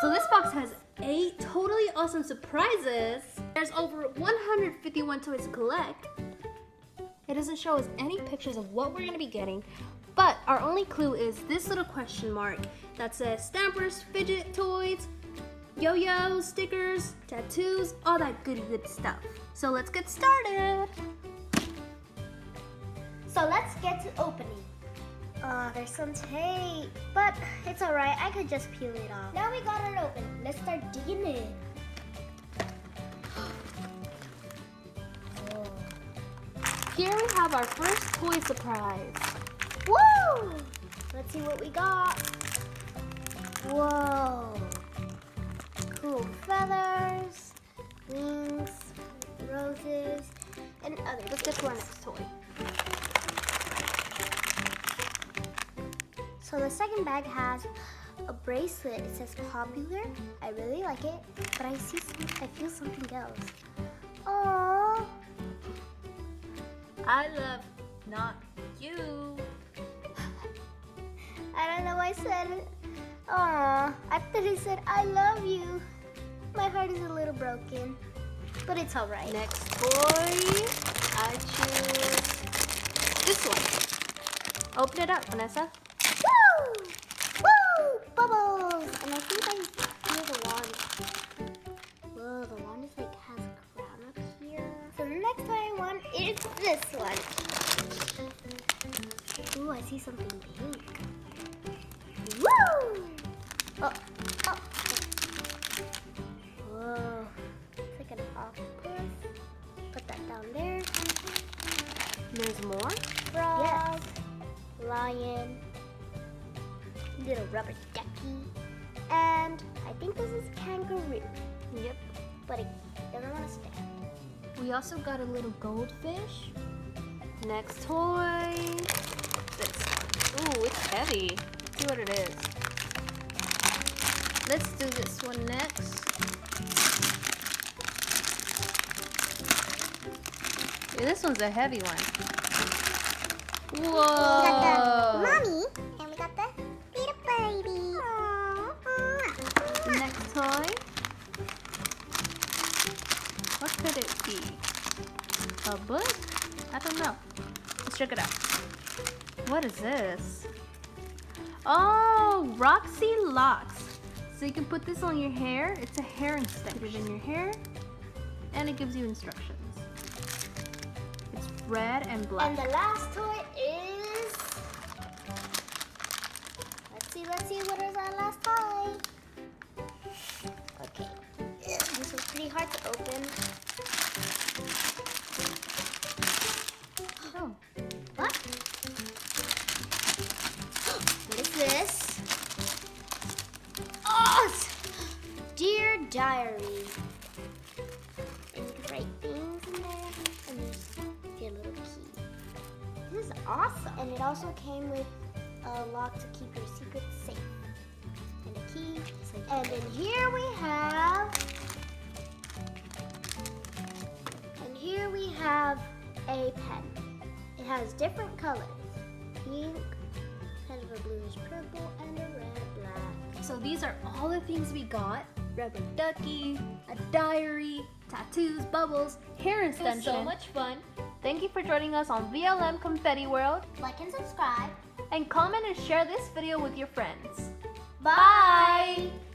So this box has 8 totally awesome surprises. There's over 151 toys to collect. It doesn't show us any pictures of what we're gonna be getting, but our only clue is this little question mark that says stampers, fidget toys, yo-yos, stickers, tattoos, all that good stuff. So let's get started. So let's get to opening. Oh, there's some tape, but it's alright, I could just peel it off. Now we got it open. Let's start digging in. Oh. Here we have our first toy surprise. Woo! Let's see what we got. Whoa. Cool feathers, wings, roses, and others. Let's get to our next toy. So the second bag has a bracelet. It says popular. I really like it, but I feel something else. Aww. I love not you. I don't know why I said it. Aww. I thought it said I love you. My heart is a little broken, but it's alright. Next toy, I choose this one. Open it up, Vanessa. Woo! Woo! Bubbles! And I think I hear the wand. Whoa, the wand is like has a crown up here. So the next toy I want is this one. Ooh, I see something pink. Woo! Oh, oh. Whoa. It's like an octopus. Put that down there. There's more. Frog. Yes. Lion. Little rubber ducky. And I think this is kangaroo. Yep. But it doesn't want to stand. We also got a little goldfish. Next toy. This one. Ooh, it's heavy. See what it is. Let's do this one next. Yeah, this one's a heavy one. We got Whoa! the mommy, and we got the little baby. Next toy. What could it be? A book? I don't know. Let's check it out. What is this? Oh, Roxy Locks. So you can put this on your hair. It's a hair extension. Put it in your hair, and it gives you instructions. It's red and black. And the last toy is. Let's see, what is our last toy? Okay. This was pretty hard to open. Oh, What? What is this? Oh, it's Dear Diary. And you can write things in there. And there's your little key. This is awesome. And it also came with a lock to keep your secrets safe. And a key. And then here we have. And here we have a pen. It has different colors. Pink, kind of a bluish purple, and a red black. so these are all the things we got. Rubber ducky, a diary, tattoos, bubbles, hair extension. So much fun. Thank you for joining us on VLM Confetti World. Like and subscribe. And comment and share this video with your friends. Bye!